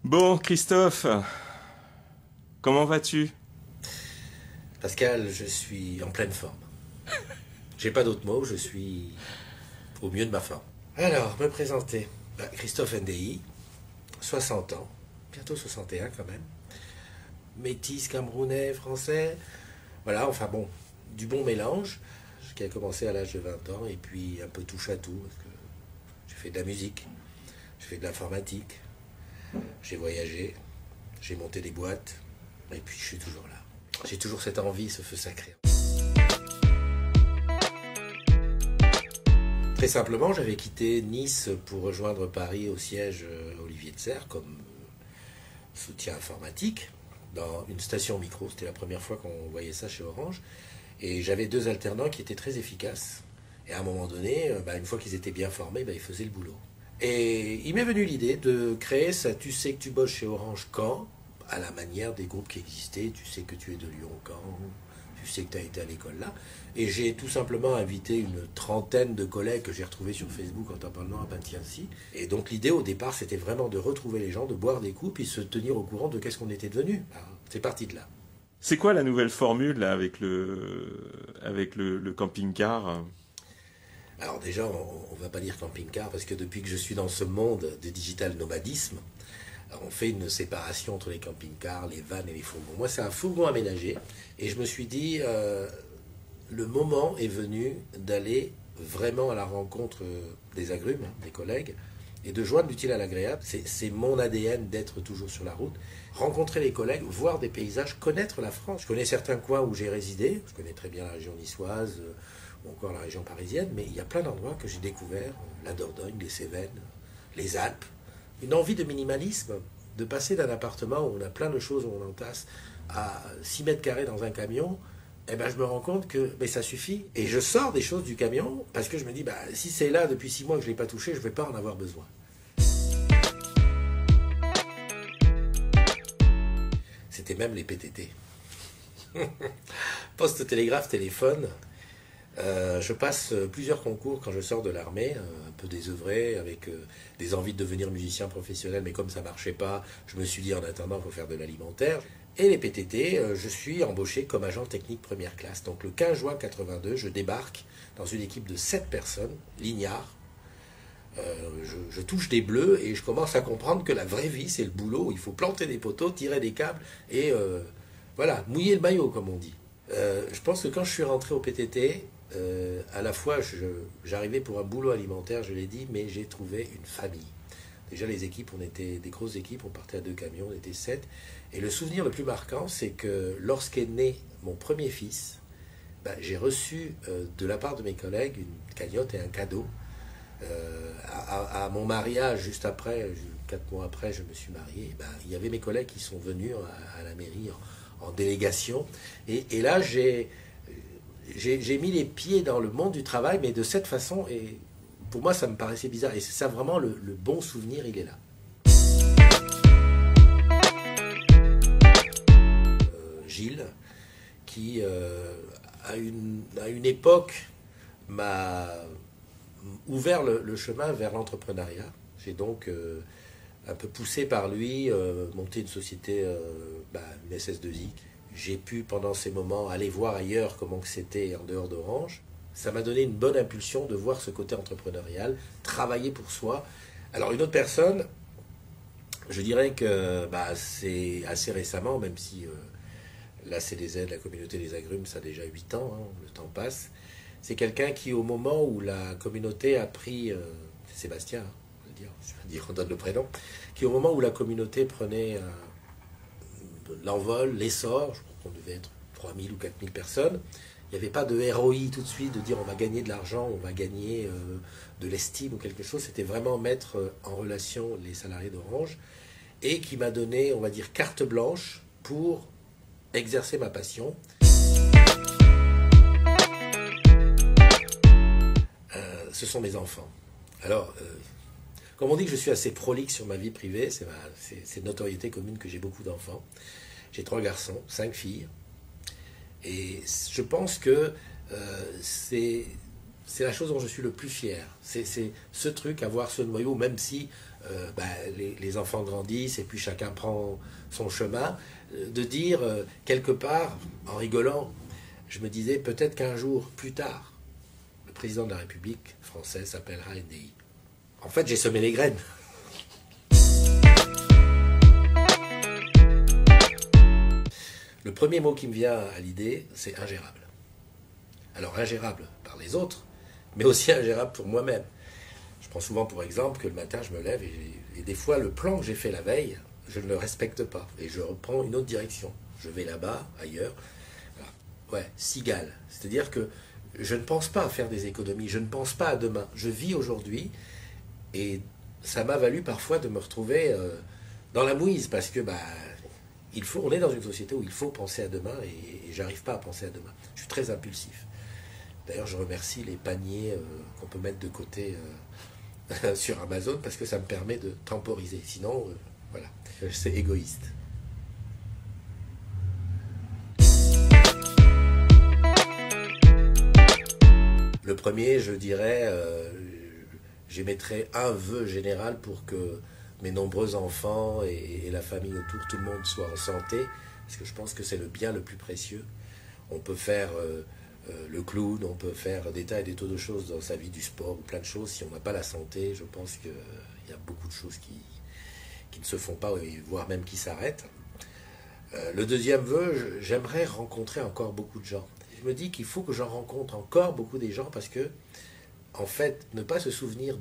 Bon, Christophe, comment vas-tu? Pascal, je suis en pleine forme. J'ai pas d'autres mots, je suis au mieux de ma forme. Alors, me présenter. Christophe NDI, 60 ans, bientôt 61 quand même. Métis, camerounais, français. Voilà, enfin bon, du bon mélange, qui a commencé à l'âge de 20 ans, et puis un peu touche à tout, parce que j'ai fait de la musique, j'ai fait de l'informatique, j'ai voyagé, j'ai monté des boîtes, et puis je suis toujours là. J'ai toujours cette envie, ce feu sacré. Très simplement, j'avais quitté Nice pour rejoindre Paris au siège Olivier de Serres comme soutien informatique dans une station micro. C'était la première fois qu'on voyait ça chez Orange. Et j'avais deux alternants qui étaient très efficaces. Et à un moment donné, une fois qu'ils étaient bien formés, ils faisaient le boulot. Et il m'est venu l'idée de créer ça. Tu sais que tu bosses chez Orange quand, à la manière des groupes qui existaient. Tu sais que tu es de Lyon quand, tu sais que tu as été à l'école là. Et j'ai tout simplement invité une trentaine de collègues que j'ai retrouvés sur Facebook en tapant le nom à Pintiancy. Et donc l'idée au départ, c'était vraiment de retrouver les gens, de boire des coups, puis se tenir au courant de qu'est-ce qu'on était devenu. C'est parti de là. C'est quoi la nouvelle formule là, avec le camping-car? Alors déjà, on ne va pas dire camping-car, parce que depuis que je suis dans ce monde de digital nomadisme, on fait une séparation entre les camping-cars, les vannes et les fourgons. Moi, c'est un fourgon aménagé, et je me suis dit, le moment est venu d'aller vraiment à la rencontre des agrumes, des collègues, et de joindre l'utile à l'agréable. C'est mon ADN d'être toujours sur la route. Rencontrer les collègues, voir des paysages, connaître la France. Je connais certains coins où j'ai résidé, je connais très bien la région niçoise, ou encore la région parisienne, mais il y a plein d'endroits que j'ai découverts, la Dordogne, les Cévennes, les Alpes. Une envie de minimalisme, de passer d'un appartement où on a plein de choses, où on entasse, à 6 mètres carrés dans un camion. Je me rends compte que ça suffit. Et je sors des choses du camion parce que je me dis, si c'est là depuis 6 mois que je ne l'ai pas touché, je ne vais pas en avoir besoin. C'était même les PTT. Poste, télégraphe, téléphone. Je passe plusieurs concours quand je sors de l'armée, un peu désœuvré, avec des envies de devenir musicien professionnel, mais comme ça ne marchait pas, je me suis dit en attendant, il faut faire de l'alimentaire. Et les PTT, je suis embauché comme agent technique première classe. Donc le 15 juin 82, je débarque dans une équipe de 7 personnes, lignards. Je touche des bleus et je commence à comprendre que la vraie vie, c'est le boulot. Il faut planter des poteaux, tirer des câbles et mouiller le maillot, comme on dit. Je pense que quand je suis rentré au PTT, à la fois j'arrivais pour un boulot alimentaire, je l'ai dit, mais j'ai trouvé une famille. Déjà les équipes, on était des grosses équipes, on partait à 2 camions, on était 7. Et le souvenir le plus marquant, c'est que lorsqu'est né mon premier fils, j'ai reçu de la part de mes collègues une cagnotte et un cadeau. À mon mariage, juste après, 4 mois après, je me suis marié. Il y avait mes collègues qui sont venus à la mairie en délégation. Et là, j'ai mis les pieds dans le monde du travail, mais de cette façon, et pour moi, ça me paraissait bizarre. Et c'est ça vraiment, le bon souvenir, il est là. Gilles, qui à une époque m'a ouvert le chemin vers l'entrepreneuriat. J'ai donc, un peu poussé par lui, monté une société, une SS2I. J'ai pu, pendant ces moments, aller voir ailleurs comment c'était en dehors d'Orange. Ça m'a donné une bonne impulsion de voir ce côté entrepreneurial, travailler pour soi. Alors une autre personne, je dirais que c'est assez récemment, même si la CDZ, la communauté des agrumes, ça a déjà 8 ans, le temps passe. C'est quelqu'un qui, au moment où la communauté a pris, c'est Sébastien, on donne le prénom, qui au moment où la communauté prenait l'envol, l'essor, je crois qu'on devait être 3000 ou 4000 personnes, il n'y avait pas de ROI tout de suite, de dire on va gagner de l'argent, on va gagner de l'estime ou quelque chose. C'était vraiment mettre en relation les salariés d'Orange et qui m'a donné, on va dire, carte blanche pour exercer ma passion. Ce sont mes enfants. Alors, comme on dit que je suis assez prolixe sur ma vie privée, c'est une notoriété commune que j'ai beaucoup d'enfants. J'ai 3 garçons, 5 filles. Et je pense que c'est c'est la chose dont je suis le plus fier. C'est ce truc, avoir ce noyau, même si les enfants grandissent et puis chacun prend son chemin, de dire quelque part, en rigolant, je me disais peut-être qu'un jour, plus tard, le président de la République française s'appellera NDI. En fait, j'ai semé les graines. Le premier mot qui me vient à l'idée, c'est ingérable. Alors ingérable par les autres, mais aussi ingérable pour moi-même. Je prends souvent pour exemple que le matin je me lève et des fois le plan que j'ai fait la veille, je ne le respecte pas et je reprends une autre direction. Je vais là-bas, ailleurs. Voilà. Ouais, cigale. C'est-à-dire que je ne pense pas à faire des économies, je ne pense pas à demain. Je vis aujourd'hui et ça m'a valu parfois de me retrouver dans la mouise parce que on est dans une société où il faut penser à demain et j'arrive pas à penser à demain. Je suis très impulsif. D'ailleurs, je remercie les paniers qu'on peut mettre de côté sur Amazon parce que ça me permet de temporiser. Sinon, voilà, c'est égoïste. Le premier, je dirais, j'émettrais un vœu général pour que mes nombreux enfants et la famille autour, tout le monde soit en santé, parce que je pense que c'est le bien le plus précieux. On peut faire le clown, on peut faire des tas et des tas de choses dans sa vie, du sport, ou plein de choses. Si on n'a pas la santé, je pense qu'il y a beaucoup de choses qui ne se font pas, voire même qui s'arrêtent. Le deuxième vœu, j'aimerais rencontrer encore beaucoup de gens. Je me dis qu'il faut que j'en rencontre encore beaucoup des gens, parce que, en fait, ne pas se souvenir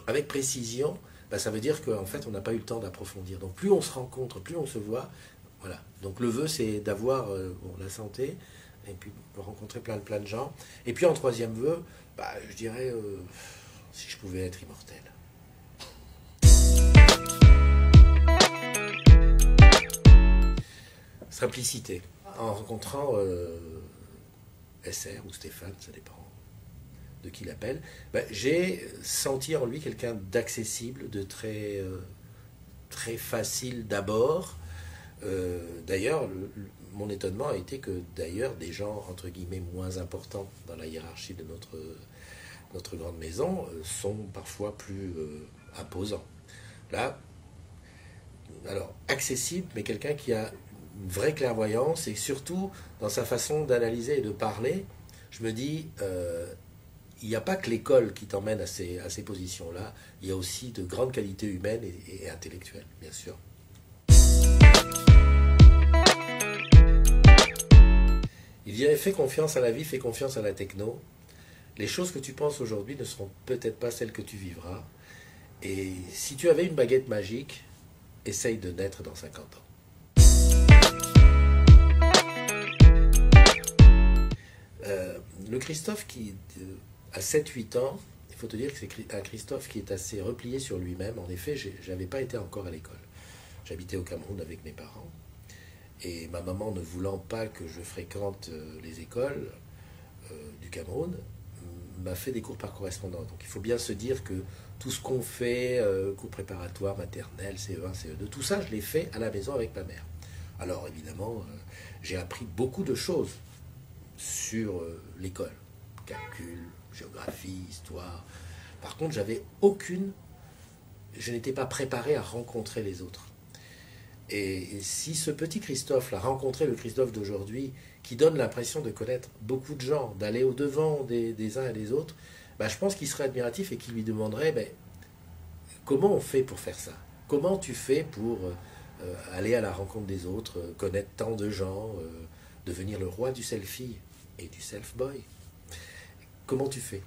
avec précision, ça veut dire qu'en fait, on n'a pas eu le temps d'approfondir. Donc, plus on se rencontre, plus on se voit. Voilà. Donc, le vœu, c'est d'avoir la santé, et puis rencontrer plein de gens. Et puis, en troisième vœu, je dirais, si je pouvais être immortel. Simplicité. En rencontrant SR ou Stéphane, ça dépend de qui l'appelle, j'ai senti en lui quelqu'un d'accessible, de très, très facile d'abord. D'ailleurs, mon étonnement a été que d'ailleurs des gens entre guillemets moins importants dans la hiérarchie de notre grande maison sont parfois plus imposants. Là, alors accessible, mais quelqu'un qui a une vraie clairvoyance et surtout dans sa façon d'analyser et de parler, je me dis il n'y a pas que l'école qui t'emmène à ces positions-là, il y a aussi de grandes qualités humaines et intellectuelles, bien sûr. Il dirait fais confiance à la vie, fais confiance à la techno. Les choses que tu penses aujourd'hui ne seront peut-être pas celles que tu vivras. Et si tu avais une baguette magique, essaye de naître dans 50 ans. Le Christophe qui a 7-8 ans, il faut te dire que c'est un Christophe qui est assez replié sur lui-même. En effet, je n'avais pas été encore à l'école. J'habitais au Cameroun avec mes parents. Et ma maman, ne voulant pas que je fréquente les écoles du Cameroun, m'a fait des cours par correspondance. Donc il faut bien se dire que tout ce qu'on fait, cours préparatoires, maternelle, CE1, CE2, tout ça, je l'ai fait à la maison avec ma mère. Alors évidemment, j'ai appris beaucoup de choses sur l'école. Calcul, géographie, histoire. Par contre, je n'étais pas préparé à rencontrer les autres. Et si ce petit Christophe l'a rencontré, le Christophe d'aujourd'hui, qui donne l'impression de connaître beaucoup de gens, d'aller au-devant des uns et des autres, je pense qu'il serait admiratif et qu'il lui demanderait comment on fait pour faire ça? Comment tu fais pour aller à la rencontre des autres, connaître tant de gens, devenir le roi du selfie et du self-boy? Comment tu fais?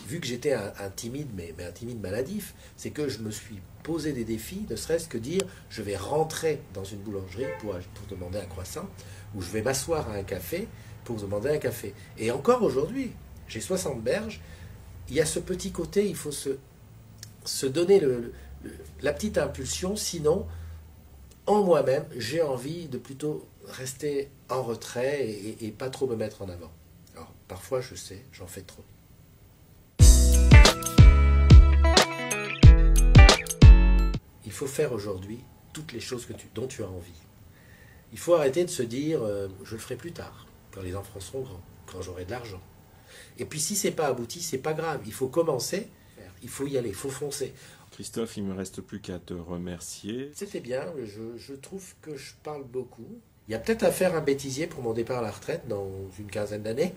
Vu que j'étais un timide, mais un timide maladif, c'est que je me suis posé des défis, ne serait-ce que dire, je vais rentrer dans une boulangerie pour demander un croissant, ou je vais m'asseoir à un café pour demander un café. Et encore aujourd'hui, j'ai 60 berges, il y a ce petit côté, il faut se donner la petite impulsion, sinon, en moi-même, j'ai envie de plutôt rester en retrait et pas trop me mettre en avant. Alors, parfois, je sais, j'en fais trop. Il faut faire aujourd'hui toutes les choses dont tu as envie. Il faut arrêter de se dire je le ferai plus tard, quand les enfants seront grands, quand j'aurai de l'argent. Et puis si c'est pas abouti, c'est pas grave. Il faut commencer, il faut y aller, il faut foncer. Christophe, il me reste plus qu'à te remercier. C'était bien, je trouve que je parle beaucoup. Il y a peut-être à faire un bêtisier pour mon départ à la retraite dans une quinzaine d'années.